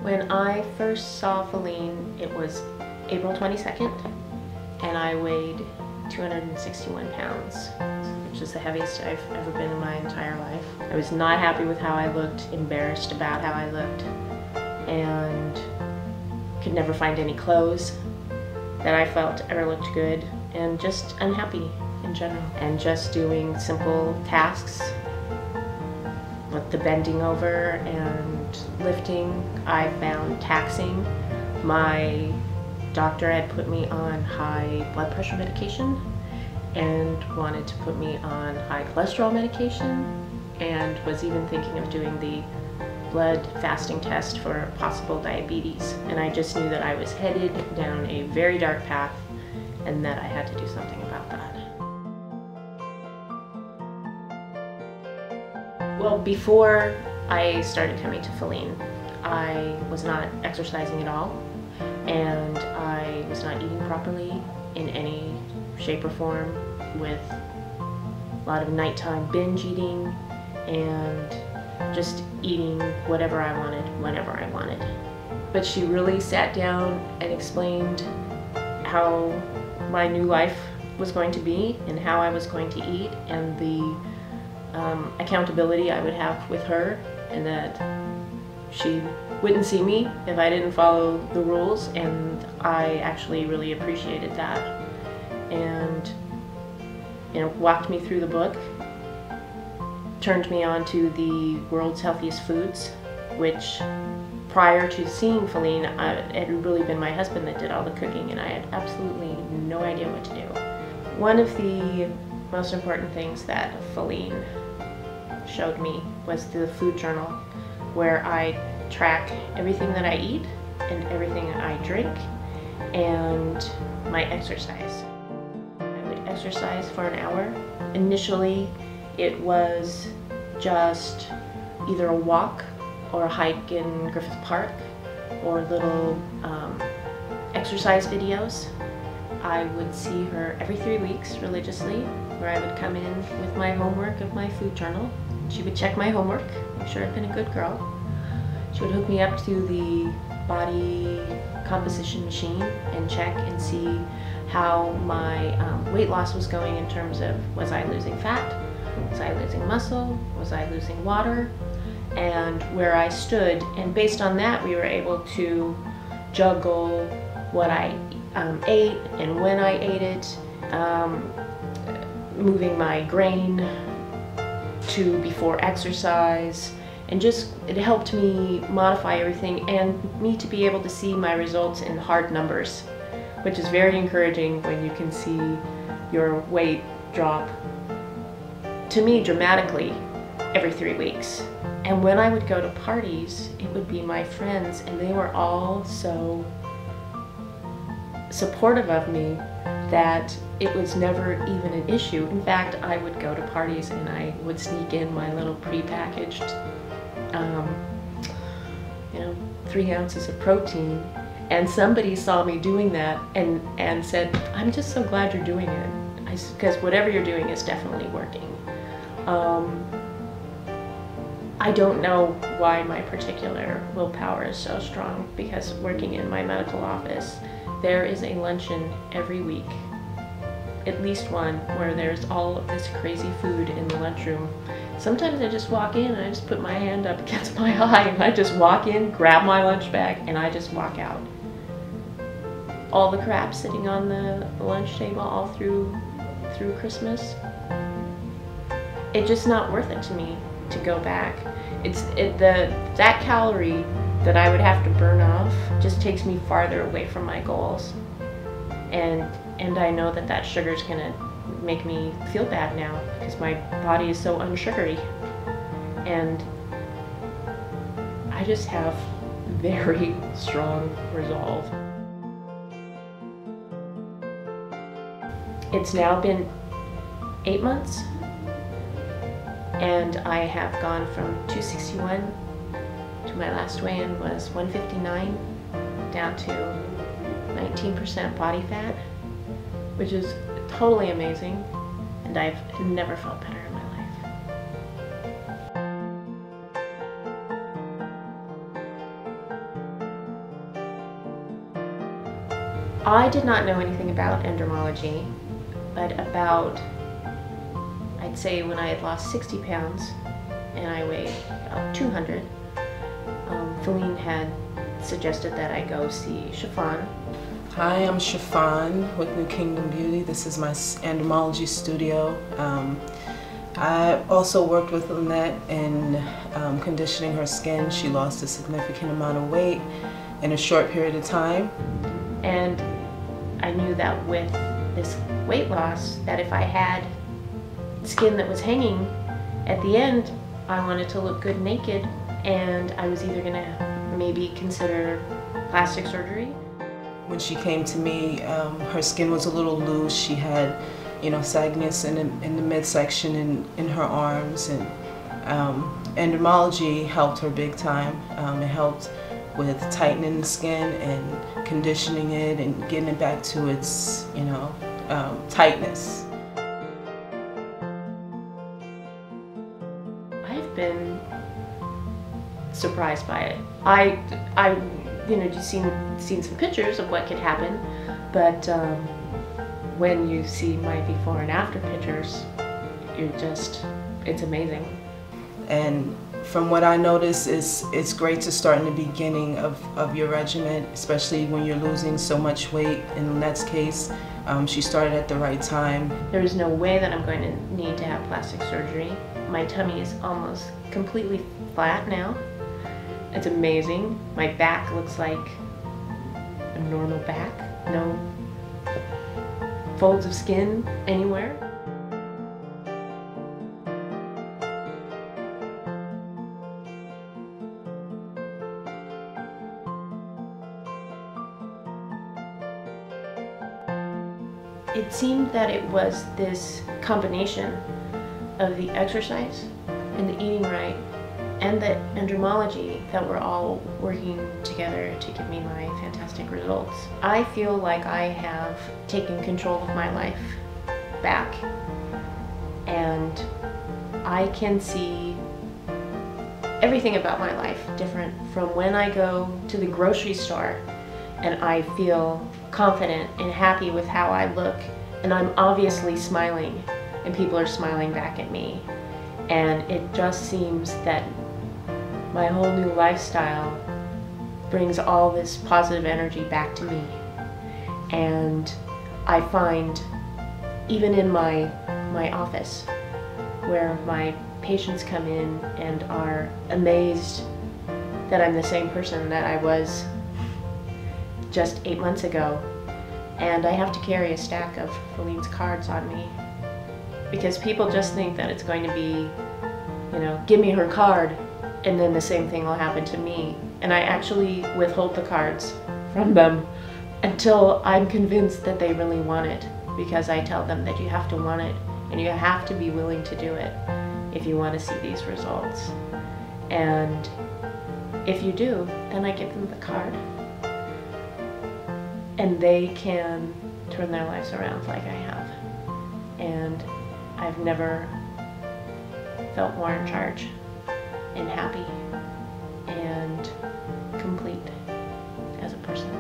When I first saw Feline, it was April 22nd, and I weighed 261 pounds, which is the heaviest I've ever been in my entire life. I was not happy with how I looked, embarrassed about how I looked, and could never find any clothes that I felt ever looked good, and just unhappy in general. And just doing simple tasks with the bending over and lifting, I found taxing. My doctor had put me on high blood pressure medication and wanted to put me on high cholesterol medication, and was even thinking of doing the blood fasting test for possible diabetes. And I just knew that I was headed down a very dark path and that I had to do something about that. Well, before I started coming to Feline, I was not exercising at all, and I was not eating properly in any shape or form, with a lot of nighttime binge eating and just eating whatever I wanted, whenever I wanted. But she really sat down and explained how my new life was going to be and how I was going to eat, and the accountability I would have with her, and that she wouldn't see me if I didn't follow the rules, and I actually really appreciated that. And walked me through the book, turned me on to the world's healthiest foods, which prior to seeing Feline, it had really been my husband that did all the cooking, and I had absolutely no idea what to do. One of the most important things that Feline showed me was the food journal, where I track everything that I eat and everything I drink, and my exercise. I would exercise for an hour. Initially, it was just either a walk or a hike in Griffith Park, or little exercise videos. I would see her every 3 weeks religiously, where I would come in with my homework of my food journal. She would check my homework, make sure I'd been a good girl. She would hook me up to the body composition machine and check and see how my weight loss was going, in terms of, was I losing fat, was I losing muscle, was I losing water, and where I stood. And based on that, we were able to juggle what I ate and when I ate it, moving my grain to before exercise, and just, it helped me modify everything and me to be able to see my results in hard numbers, which is very encouraging when you can see your weight drop, to me, dramatically every 3 weeks. And when I would go to parties, it would be my friends, and they were all so supportive of me that it was never even an issue. In fact, I would go to parties and I would sneak in my little pre-packaged 3 ounces of protein, and somebody saw me doing that and said, "I'm just so glad you're doing it, because whatever you're doing is definitely working." I don't know why my particular willpower is so strong, because working in my medical office, there is a luncheon every week, at least one, where there's all of this crazy food in the lunchroom. Sometimes I just walk in and I just put my hand up against my eye, and I just walk in, grab my lunch bag, and I just walk out. All the crap sitting on the lunch table all through Christmas, it's just not worth it to me to go back. That calorie that I would have to burn off just takes me farther away from my goals, and I know that sugar is gonna make me feel bad now, because my body is so unsugary, and I just have very strong resolve. It's now been 8 months, and I have gone from 261 to, my last weigh-in was 159, down to 19% body fat, which is totally amazing, and I've never felt better in my life. I did not know anything about endermology, but I'd say when I had lost 60 pounds and I weighed about 200, Feline had suggested that I go see Chiffon. Hi, I'm Chiffon with New Kingdom Beauty. This is my endermology studio. I also worked with Lynette in conditioning her skin. She lost a significant amount of weight in a short period of time. And I knew that with this weight loss, that if I had skin that was hanging at the end, I wanted to look good naked, and I was either gonna maybe consider plastic surgery. When she came to me, her skin was a little loose. She had, sagginess in the midsection and in her arms, and endermology helped her big time. It helped with tightening the skin and conditioning it and getting it back to its, tightness. I've been surprised by it. I just seen some pictures of what could happen, but when you see my before and after pictures, it's amazing. And from what I notice, it's great to start in the beginning of your regimen, especially when you're losing so much weight. In Lynette's case, she started at the right time. There is no way that I'm going to need to have plastic surgery. My tummy is almost completely flat now. It's amazing. My back looks like a normal back. No folds of skin anywhere. It seemed that it was this combination of the exercise and the eating right and the endermology that were all working together to give me my fantastic results. I feel like I have taken control of my life back, and I can see everything about my life different from when I go to the grocery store and I feel confident and happy with how I look, and I'm obviously smiling and people are smiling back at me, and it just seems that my whole new lifestyle brings all this positive energy back to me. And I find, even in my office, where my patients come in and are amazed that I'm the same person that I was just 8 months ago, and I have to carry a stack of Feline's cards on me, because people just think that it's going to be, give me her card and then the same thing will happen to me. And I actually withhold the cards from them until I'm convinced that they really want it, because I tell them that you have to want it and you have to be willing to do it if you want to see these results. And if you do, then I give them the card, and they can turn their lives around like I have. And I've never felt more in charge and happy and complete as a person.